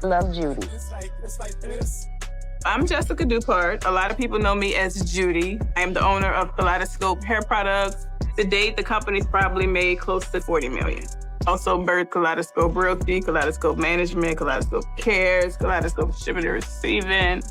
Love Judy. I'm Jessica Dupart. A lot of people know me as Judy. I am the owner of Kaleidoscope Hair Products. To date, the company's probably made close to $40 million. Also birthed Kaleidoscope Realty, Kaleidoscope Management, Kaleidoscope Cares, Kaleidoscope Shipping and Receiving.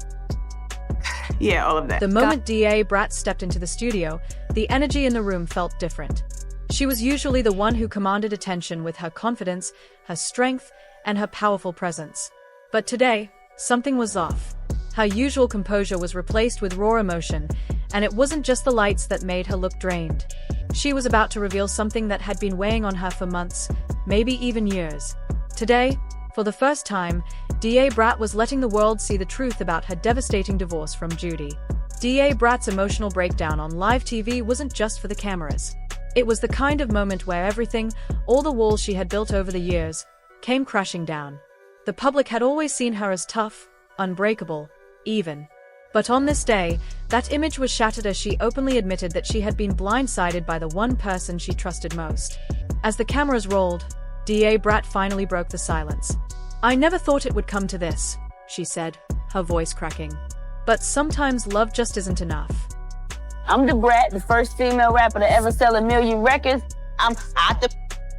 Yeah, all of that. The moment DA Brat stepped into the studio, the energy in the room felt different. She was usually the one who commanded attention with her confidence, her strength, and her powerful presence. But today, something was off. Her usual composure was replaced with raw emotion, and it wasn't just the lights that made her look drained. She was about to reveal something that had been weighing on her for months, maybe even years. Today, for the first time, DA Brat was letting the world see the truth about her devastating divorce from Judy. DA Brat's emotional breakdown on live TV wasn't just for the cameras. It was the kind of moment where everything, all the walls she had built over the years, came crashing down. The public had always seen her as tough, unbreakable, even. But on this day, that image was shattered as she openly admitted that she had been blindsided by the one person she trusted most. As the cameras rolled, DA Brat finally broke the silence. "I never thought it would come to this," she said, her voice cracking. "But sometimes love just isn't enough." I'm the Brat, the first female rapper to ever sell 1 million records. I'm out the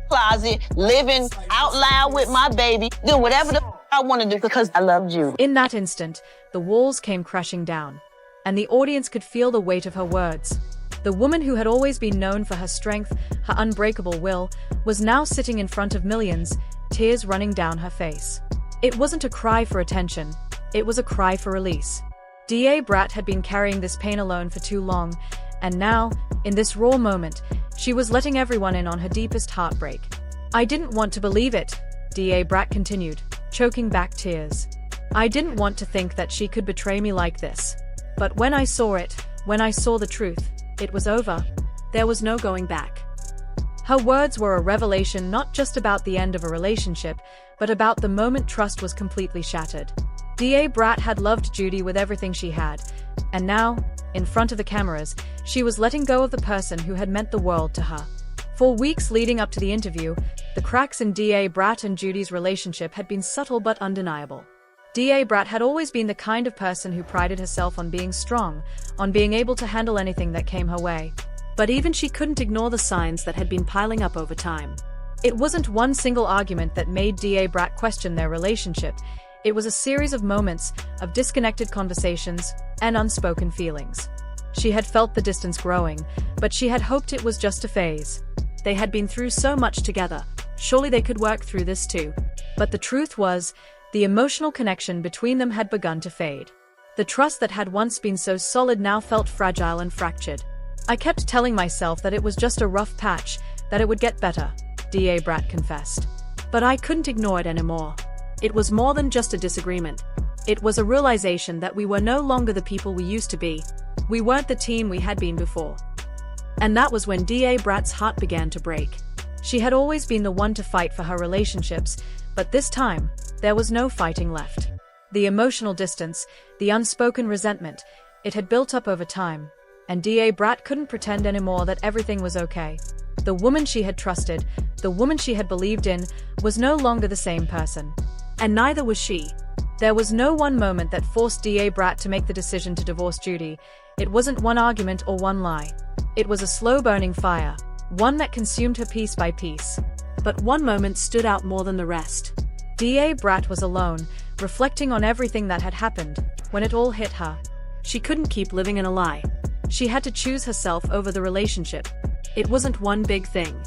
closet, living out loud with my baby, doing whatever the I want to do because I love Judy. In that instant, the walls came crashing down, and the audience could feel the weight of her words. The woman who had always been known for her strength, her unbreakable will, was now sitting in front of millions, tears running down her face. It wasn't a cry for attention, it was a cry for release. DA Brat had been carrying this pain alone for too long, and now, in this raw moment, she was letting everyone in on her deepest heartbreak. "I didn't want to believe it," DA Brat continued, choking back tears. "I didn't want to think that she could betray me like this. But when I saw it, when I saw the truth, it was over. There was no going back." Her words were a revelation not just about the end of a relationship, but about the moment trust was completely shattered. DA Brat had loved Judy with everything she had, and now, in front of the cameras, she was letting go of the person who had meant the world to her. For weeks leading up to the interview, the cracks in DA Brat and Judy's relationship had been subtle but undeniable. DA Brat had always been the kind of person who prided herself on being strong, on being able to handle anything that came her way. But even she couldn't ignore the signs that had been piling up over time. It wasn't one single argument that made DA Brat question their relationship. It was a series of moments, of disconnected conversations, and unspoken feelings. She had felt the distance growing, but she had hoped it was just a phase. They had been through so much together, surely they could work through this too. But the truth was, the emotional connection between them had begun to fade. The trust that had once been so solid now felt fragile and fractured. "I kept telling myself that it was just a rough patch, that it would get better," DA Brat confessed. "But I couldn't ignore it anymore. It was more than just a disagreement. It was a realization that we were no longer the people we used to be. We weren't the team we had been before." And that was when DA Brat's heart began to break. She had always been the one to fight for her relationships, but this time, there was no fighting left. The emotional distance, the unspoken resentment, it had built up over time, and DA Brat couldn't pretend anymore that everything was okay. The woman she had trusted, the woman she had believed in, was no longer the same person. And neither was she. There was no one moment that forced DA Brat to make the decision to divorce Judy. It wasn't one argument or one lie. It was a slow-burning fire, one that consumed her piece by piece. But one moment stood out more than the rest. DA Brat was alone, reflecting on everything that had happened, when it all hit her. She couldn't keep living in a lie. She had to choose herself over the relationship. It wasn't one big thing.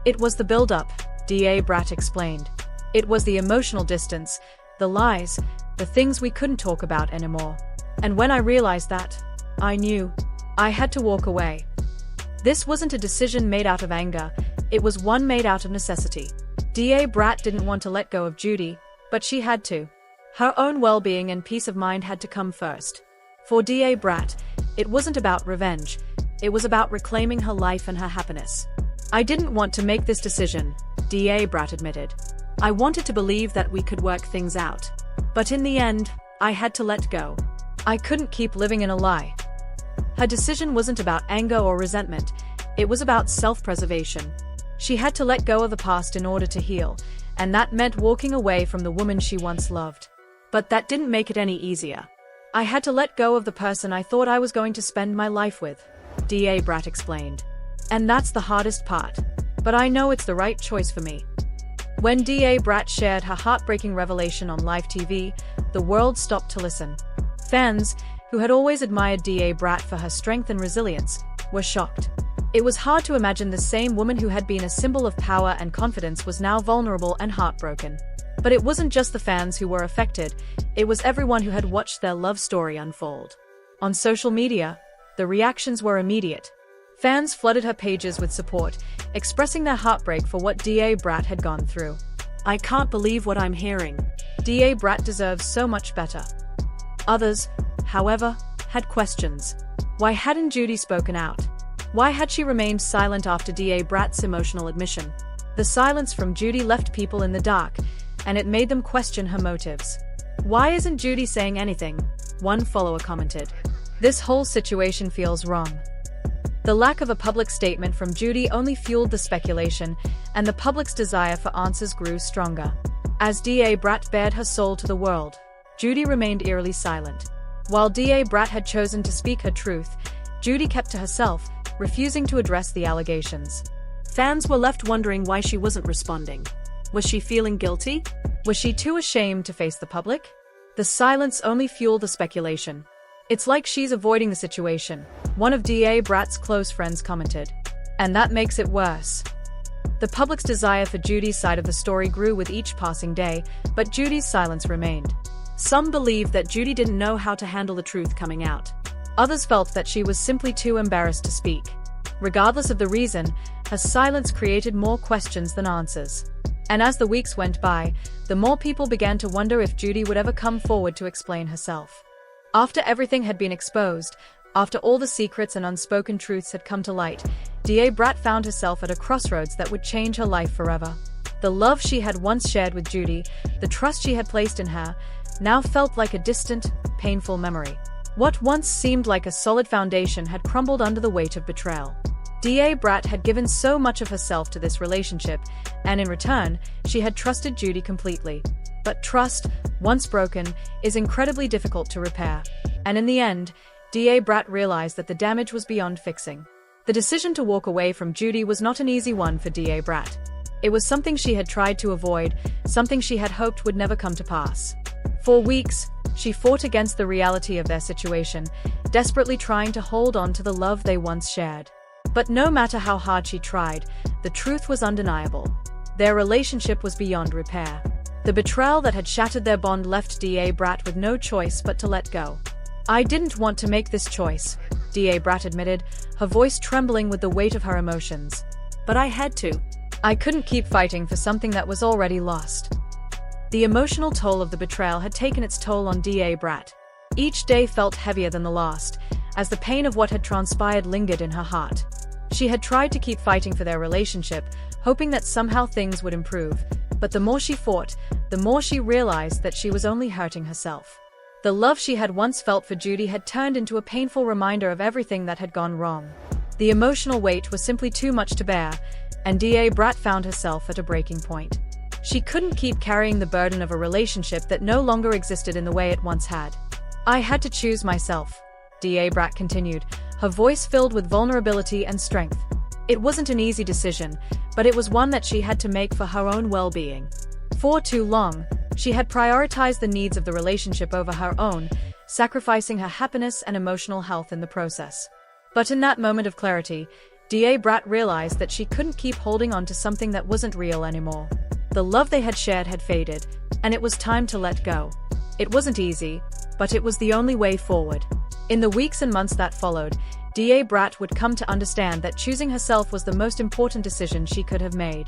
It was the build-up, DA Brat explained. It was the emotional distance, the lies, the things we couldn't talk about anymore. And when I realized that, I knew. I had to walk away. This wasn't a decision made out of anger, it was one made out of necessity. DA Brat didn't want to let go of Judy, but she had to. Her own well-being and peace of mind had to come first. For DA Brat, it wasn't about revenge, it was about reclaiming her life and her happiness. "I didn't want to make this decision," DA Brat admitted. "I wanted to believe that we could work things out. But in the end, I had to let go. I couldn't keep living in a lie." Her decision wasn't about anger or resentment, it was about self-preservation. She had to let go of the past in order to heal, and that meant walking away from the woman she once loved. But that didn't make it any easier. I had to let go of the person I thought I was going to spend my life with, DA Brat explained. And that's the hardest part. But I know it's the right choice for me. When DA Brat shared her heartbreaking revelation on live TV, the world stopped to listen. Fans, who had always admired DA Brat for her strength and resilience, were shocked. It was hard to imagine the same woman who had been a symbol of power and confidence was now vulnerable and heartbroken. But it wasn't just the fans who were affected, it was everyone who had watched their love story unfold. On social media, the reactions were immediate. Fans flooded her pages with support, expressing their heartbreak for what DA Brat had gone through. "I can't believe what I'm hearing. DA Brat deserves so much better." Others, however, had questions. Why hadn't Judy spoken out? Why had she remained silent after DA Brat's emotional admission? The silence from Judy left people in the dark, and it made them question her motives. "Why isn't Judy saying anything?" one follower commented. "This whole situation feels wrong." The lack of a public statement from Judy only fueled the speculation, and the public's desire for answers grew stronger. As DA Brat bared her soul to the world, Judy remained eerily silent. While DA Brat had chosen to speak her truth, Judy kept to herself, refusing to address the allegations. Fans were left wondering why she wasn't responding. Was she feeling guilty? Was she too ashamed to face the public? The silence only fueled the speculation. "It's like she's avoiding the situation," one of DA Brat's close friends commented. "And that makes it worse." The public's desire for Judy's side of the story grew with each passing day, but Judy's silence remained. Some believed that Judy didn't know how to handle the truth coming out. Others felt that she was simply too embarrassed to speak. Regardless of the reason, her silence created more questions than answers. And as the weeks went by, the more people began to wonder if Judy would ever come forward to explain herself. After everything had been exposed, after all the secrets and unspoken truths had come to light, DA Brat found herself at a crossroads that would change her life forever. The love she had once shared with Judy, the trust she had placed in her, now felt like a distant, painful memory. What once seemed like a solid foundation had crumbled under the weight of betrayal. DA Brat had given so much of herself to this relationship, and in return, she had trusted Judy completely. But trust, once broken, is incredibly difficult to repair. And in the end, DA Brat realized that the damage was beyond fixing. The decision to walk away from Judy was not an easy one for DA Brat. It was something she had tried to avoid, something she had hoped would never come to pass. For weeks, she fought against the reality of their situation, desperately trying to hold on to the love they once shared. But no matter how hard she tried, the truth was undeniable. Their relationship was beyond repair. The betrayal that had shattered their bond left DA Brat with no choice but to let go. "I didn't want to make this choice," DA Brat admitted, her voice trembling with the weight of her emotions. "But I had to. I couldn't keep fighting for something that was already lost." The emotional toll of the betrayal had taken its toll on DA Brat. Each day felt heavier than the last, as the pain of what had transpired lingered in her heart. She had tried to keep fighting for their relationship, hoping that somehow things would improve, but the more she fought, the more she realized that she was only hurting herself. The love she had once felt for Judy had turned into a painful reminder of everything that had gone wrong. The emotional weight was simply too much to bear, and DA Brat found herself at a breaking point. She couldn't keep carrying the burden of a relationship that no longer existed in the way it once had. "I had to choose myself," DA Brat continued, her voice filled with vulnerability and strength. It wasn't an easy decision, but it was one that she had to make for her own well-being. For too long, she had prioritized the needs of the relationship over her own, sacrificing her happiness and emotional health in the process. But in that moment of clarity, DA Brat realized that she couldn't keep holding on to something that wasn't real anymore. The love they had shared had faded, and it was time to let go. It wasn't easy, but it was the only way forward. In the weeks and months that followed, DA Brat would come to understand that choosing herself was the most important decision she could have made.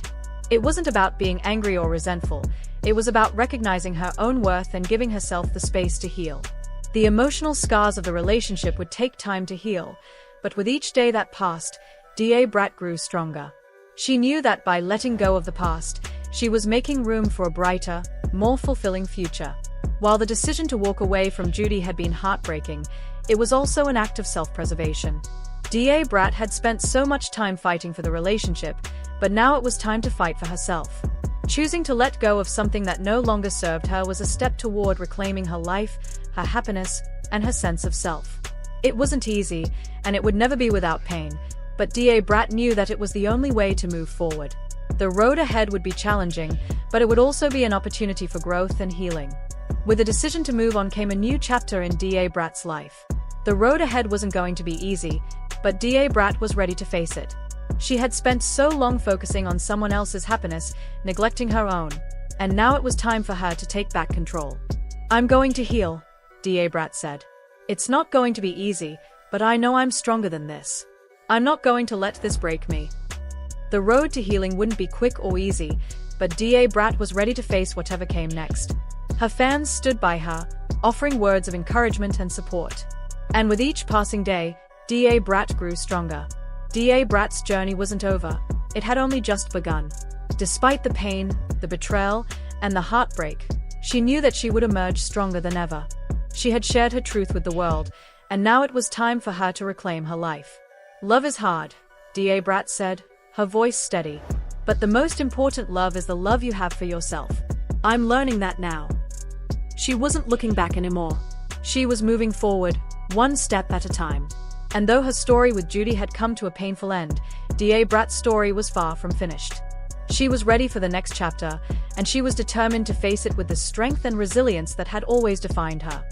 It wasn't about being angry or resentful, it was about recognizing her own worth and giving herself the space to heal. The emotional scars of the relationship would take time to heal, but with each day that passed, DA Brat grew stronger. She knew that by letting go of the past, she was making room for a brighter, more fulfilling future. While the decision to walk away from Judy had been heartbreaking, it was also an act of self-preservation. DA Brat had spent so much time fighting for the relationship, but now it was time to fight for herself. choosing to let go of something that no longer served her was a step toward reclaiming her life, her happiness, and her sense of self. It wasn't easy, and it would never be without pain, but DA Brat knew that it was the only way to move forward. The road ahead would be challenging, but it would also be an opportunity for growth and healing. With the decision to move on came a new chapter in DA Brat's life. The road ahead wasn't going to be easy, but DA Brat was ready to face it. She had spent so long focusing on someone else's happiness, neglecting her own, and now it was time for her to take back control. "I'm going to heal," DA Brat said. "It's not going to be easy, but I know I'm stronger than this. I'm not going to let this break me." The road to healing wouldn't be quick or easy, but DA Brat was ready to face whatever came next. Her fans stood by her, offering words of encouragement and support. And with each passing day, DA Brat grew stronger. DA Brat's journey wasn't over. It had only just begun. Despite the pain, the betrayal, and the heartbreak, she knew that she would emerge stronger than ever. She had shared her truth with the world, and now it was time for her to reclaim her life. "Love is hard," DA Brat said, her voice steady. "But the most important love is the love you have for yourself. I'm learning that now." She wasn't looking back anymore. She was moving forward, one step at a time. And though her story with Judy had come to a painful end, DA Brat's story was far from finished. She was ready for the next chapter, and she was determined to face it with the strength and resilience that had always defined her.